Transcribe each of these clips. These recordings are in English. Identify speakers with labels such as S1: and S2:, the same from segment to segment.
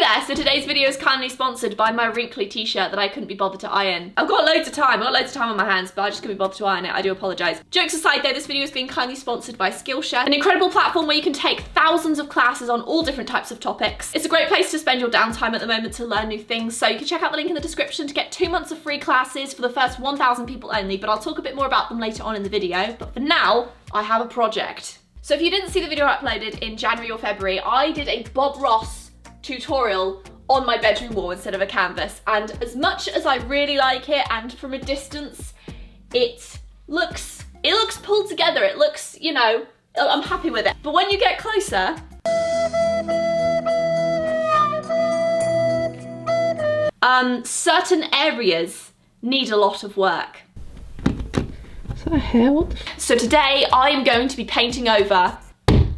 S1: there, so today's video is kindly sponsored by my wrinkly t-shirt that I couldn't be bothered to iron. I've got loads of time on my hands, but I just couldn't be bothered to iron it. I do apologise. Jokes aside though, this video is being kindly sponsored by Skillshare, an incredible platform where you can take thousands of classes on all different types of topics. It's a great place to spend your downtime at the moment to learn new things, so you can check out the link in the description to get 2 months of free classes for the first 1,000 people only, but I'll talk a bit more about them later on in the video. But for now, I have a project. So if you didn't see the video uploaded in January or February, I did a Bob Ross tutorial on my bedroom wall instead of a canvas, and as much as I really like it, and from a distance it looks pulled together, it looks, you know, I'm happy with it. But when you get closer, certain areas need a lot of work.
S2: Is that a hair? What the
S1: So today I'm going to be painting over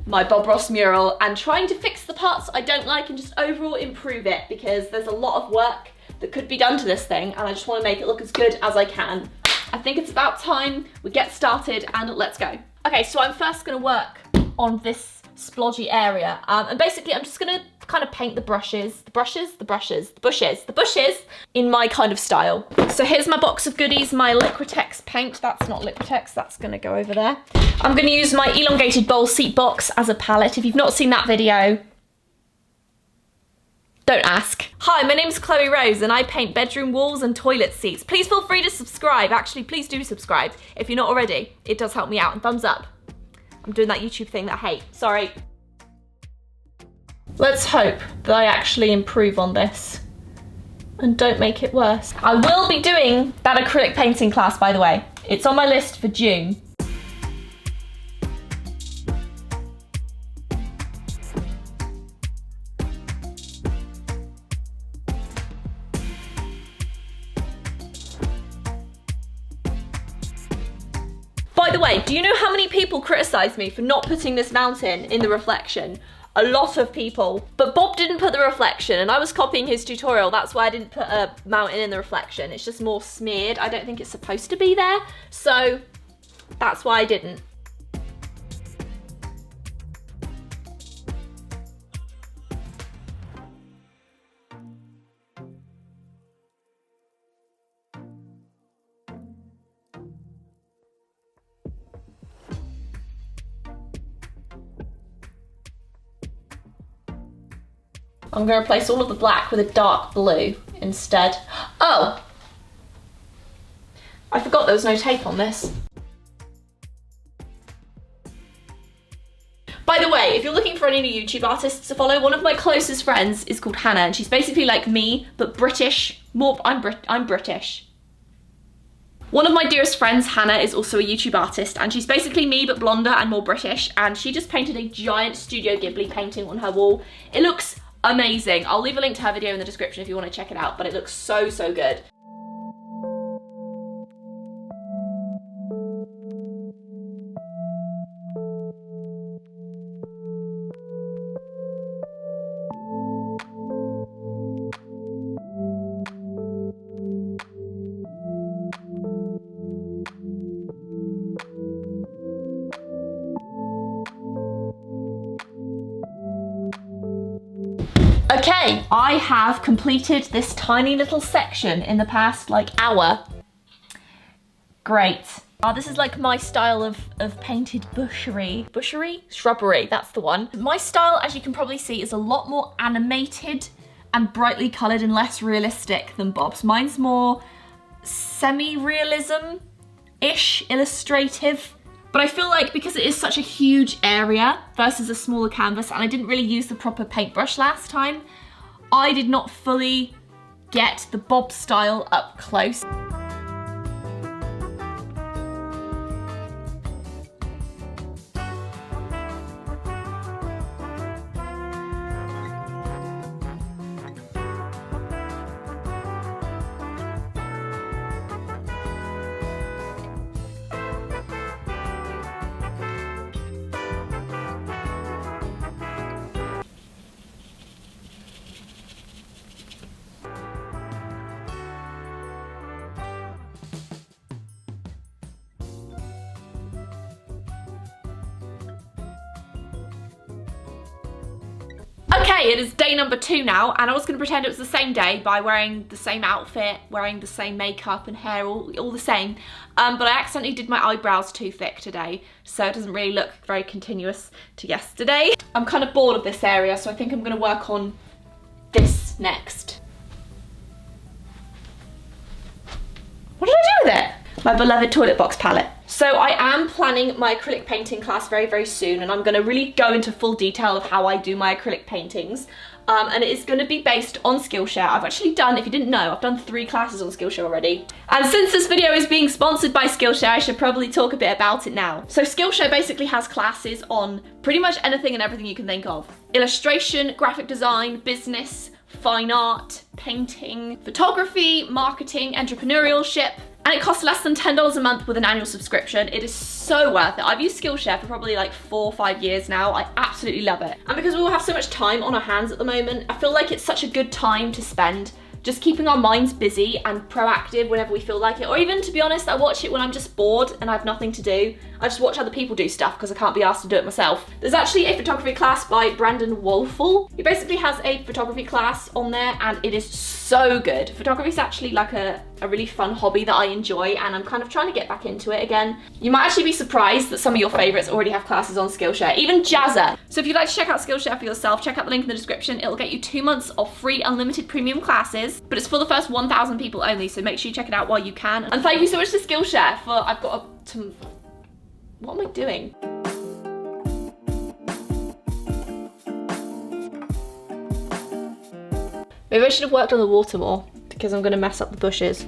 S1: my Bob Ross mural and trying to fix the parts I don't like and just overall improve it, because there's a lot of work that could be done to this thing and I just want to make it look as good as I can. I think it's about time we get started and let's go. Okay, so I'm first going to work on this splodgy area, and basically I'm just going to kind of paint the bushes in my kind of style. So here's my box of goodies, my Liquitex paint. That's not Liquitex, that's gonna go over there. I'm gonna use my elongated bowl seat box as a palette. If you've not seen that video, don't ask. Hi, my name's Chloe Rose and I paint bedroom walls and toilet seats. Please feel free to subscribe. Actually, please do subscribe if you're not already. It does help me out, and thumbs up. I'm doing that YouTube thing that I hate, sorry. Let's hope that I actually improve on this and don't make it worse. I will be doing that acrylic painting class, by the way. It's on my list for June. By the way, do you know how many people criticised me for not putting this mountain in the reflection? A lot of people, but Bob didn't put the reflection and I was copying his tutorial. That's why I didn't put a mountain in the reflection. It's just more smeared. I don't think it's supposed to be there, so that's why I didn't. I'm going to replace all of the black with a dark blue instead. Oh! I forgot there was no tape on this. By the way, if you're looking for any new YouTube artists to follow, one of my closest friends is called Hannah, and she's basically like me, but British. I'm British. One of my dearest friends, Hannah, is also a YouTube artist, and she's basically me, but blonder and more British, and she just painted a giant Studio Ghibli painting on her wall. It looks amazing. I'll leave a link to her video in the description if you want to check it out, but it looks so, so good. Okay, I have completed this tiny little section in the past hour. Great. This is like my style of painted bushery. Bushery? Shrubbery, that's the one. My style, as you can probably see, is a lot more animated and brightly coloured and less realistic than Bob's. Mine's more semi-realism-ish, illustrative. But I feel like because it is such a huge area versus a smaller canvas, and I didn't really use the proper paintbrush last time, I did not fully get the Bob style up close. Okay, it is day number 2 now, and I was going to pretend it was the same day by wearing the same outfit, wearing the same makeup and hair, all the same. But I accidentally did my eyebrows too thick today, so it doesn't really look very continuous to yesterday. I'm kind of bored of this area, so I think I'm going to work on this next. What did I do with it? My beloved toilet box palette. So I am planning my acrylic painting class very, very soon, and I'm going to really go into full detail of how I do my acrylic paintings. And it is going to be based on Skillshare. I've actually done, if you didn't know, I've done 3 classes on Skillshare already. And since this video is being sponsored by Skillshare, I should probably talk a bit about it now. So Skillshare basically has classes on pretty much anything and everything you can think of. Illustration, graphic design, business, fine art, painting, photography, marketing, entrepreneurship. And it costs less than $10 a month with an annual subscription. It is so worth it. I've used Skillshare for probably like 4 or 5 years now. I absolutely love it. And because we all have so much time on our hands at the moment, I feel like it's such a good time to spend just keeping our minds busy and proactive whenever we feel like it. Or even, to be honest, I watch it when I'm just bored and I have nothing to do. I just watch other people do stuff because I can't be asked to do it myself. There's actually a photography class by Brandon Wolfel. He basically has a photography class on there and it is so good. Photography is actually like a really fun hobby that I enjoy, and I'm kind of trying to get back into it again. You might actually be surprised that some of your favourites already have classes on Skillshare, even Jazza. So if you'd like to check out Skillshare for yourself, check out the link in the description. It'll get you 2 months of free unlimited premium classes, but it's for the first 1,000 people only, so make sure you check it out while you can. And thank you so much to Skillshare for, what am I doing? Maybe I should have worked on the water more, because I'm going to mess up the bushes.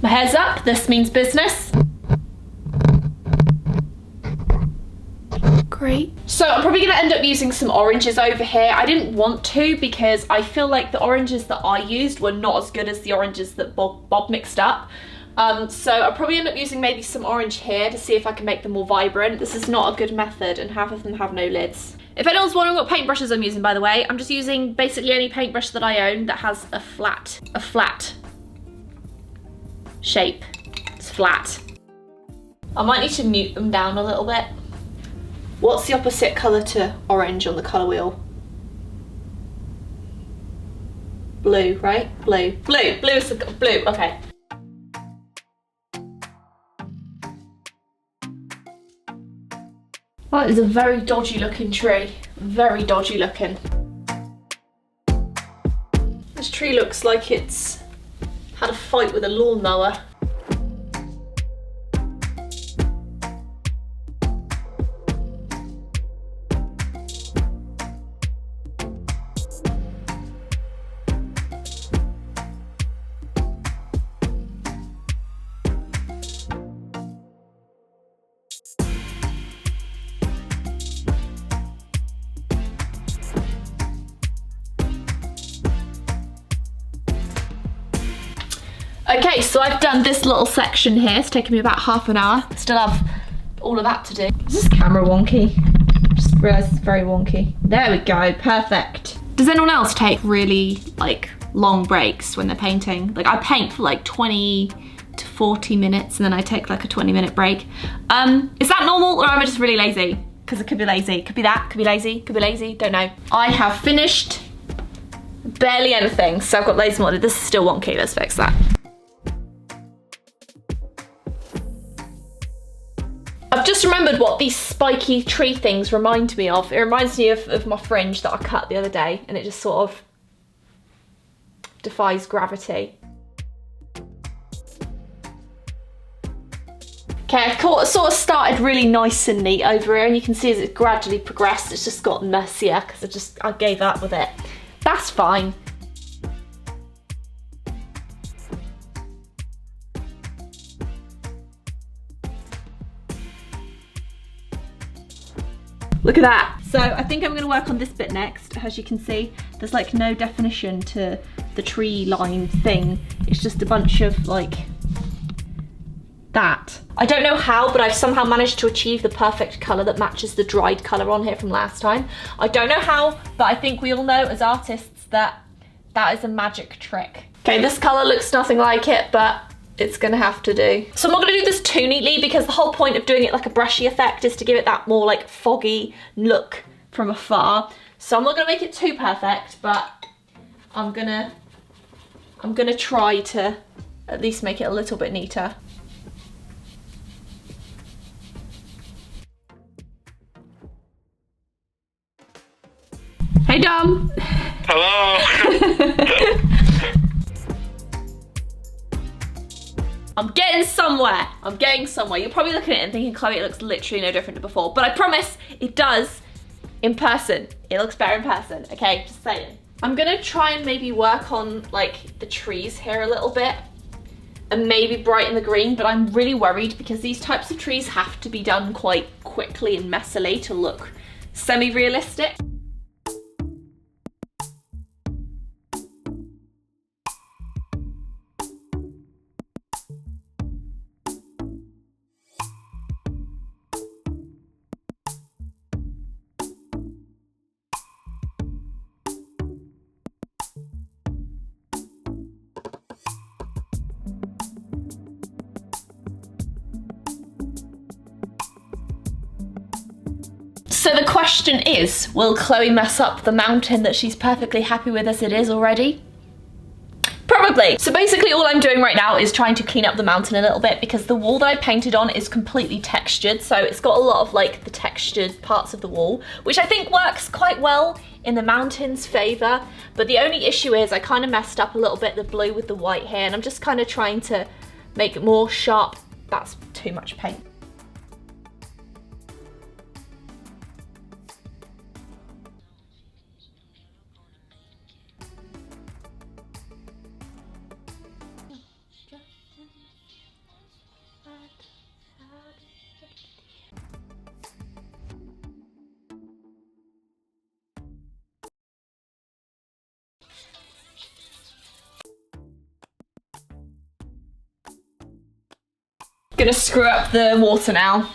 S1: My hair's up, this means business. Great. So I'm probably gonna end up using some oranges over here. I didn't want to because I feel like the oranges that I used were not as good as the oranges that Bob mixed up. So I'll probably end up using maybe some orange here to see if I can make them more vibrant. This is not a good method and half of them have no lids. If anyone's wondering what paintbrushes I'm using, by the way, I'm just using basically any paintbrush that I own that has a flat shape. It's flat. I might need to mute them down a little bit. What's the opposite colour to orange on the colour wheel? Blue, right? Blue. Blue. Blue is the blue. Okay. That is a very dodgy looking tree. Very dodgy looking. This tree looks like it's had a fight with a lawnmower. Okay, so I've done this little section here. It's taken me about half an hour. Still have all of that to do. Is this camera wonky? Just realised it's very wonky. There we go, perfect. Does anyone else take really like long breaks when they're painting? Like I paint for like 20 to 40 minutes and then I take like a 20-minute break. Is that normal or am I just really lazy? Because I could be lazy. Could be that, could be lazy, could be lazy, don't know. I have finished barely anything, so I've got loads more. This is still wonky, let's fix that. I've just remembered what these spiky tree things remind me of. It reminds me of my fringe that I cut the other day, and it just sort of defies gravity. Okay, I've sort of started really nice and neat over here, and you can see as it's gradually progressed, it's just gotten messier because I gave up with it. That's fine. Look at that. So I think I'm going to work on this bit next. As you can see, there's like no definition to the tree line thing. It's just a bunch of like
S2: that.
S1: I don't know how, but I've somehow managed to achieve the perfect colour that matches the dried colour on here from last time. I don't know how, but I think we all know as artists that that is a magic trick. Okay, this colour looks nothing like it, but it's gonna have to do. So I'm not gonna do this too neatly because the whole point of doing it like a brushy effect is to give it that more like foggy look from afar. So I'm not gonna make it too perfect, but I'm gonna try to at least make it a little bit neater. Hey Dom!
S3: Hello!
S1: I'm getting somewhere. I'm getting somewhere. You're probably looking at it and thinking, Chloe, it looks literally no different to before. But I promise it does in person. It looks better in person, okay? Just saying. I'm gonna try and maybe work on like the trees here a little bit and maybe brighten the green, but I'm really worried because these types of trees have to be done quite quickly and messily to look semi-realistic. So the question is, will Chloe mess up the mountain that she's perfectly happy with as it is already? Probably. So basically all I'm doing right now is trying to clean up the mountain a little bit because the wall that I painted on is completely textured. So it's got a lot of like the textured parts of the wall, which I think works quite well in the mountain's favor. But the only issue is I kind of messed up a little bit the blue with the white here, and I'm just kind of trying to make it more sharp. That's too much paint. Gonna screw up the water now.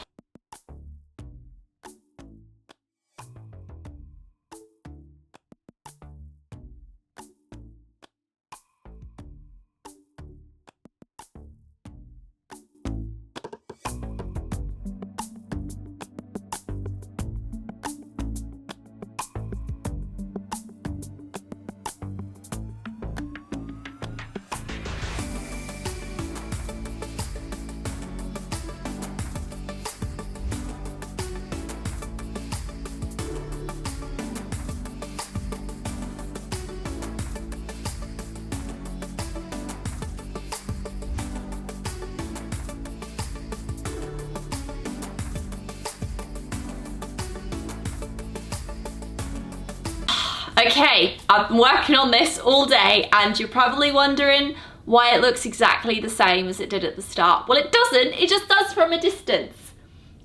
S1: Okay, I've been working on this all day and you're probably wondering why it looks exactly the same as it did at the start. Well, it doesn't, it just does from a distance.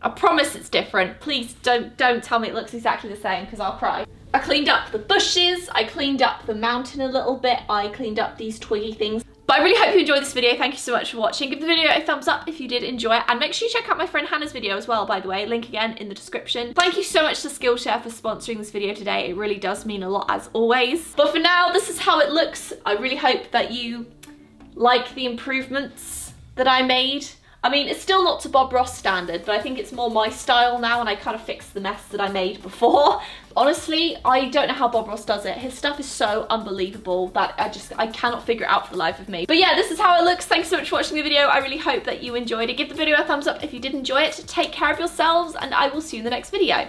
S1: I promise it's different. Please don't tell me it looks exactly the same because I'll cry. I cleaned up the bushes, I cleaned up the mountain a little bit, I cleaned up these twiggy things. But I really hope you enjoyed this video. Thank you so much for watching. Give the video a thumbs up if you did enjoy it, and make sure you check out my friend Hannah's video as well, by the way. Link again in the description. Thank you so much to Skillshare for sponsoring this video today. It really does mean a lot as always. But for now, this is how it looks. I really hope that you like the improvements that I made. I mean, it's still not to Bob Ross standard, but I think it's more my style now, and I kind of fixed the mess that I made before. Honestly, I don't know how Bob Ross does it. His stuff is so unbelievable that I cannot figure it out for the life of me. But yeah, this is how it looks. Thanks so much for watching the video. I really hope that you enjoyed it. Give the video a thumbs up if you did enjoy it. Take care of yourselves, and I will see you in the next video.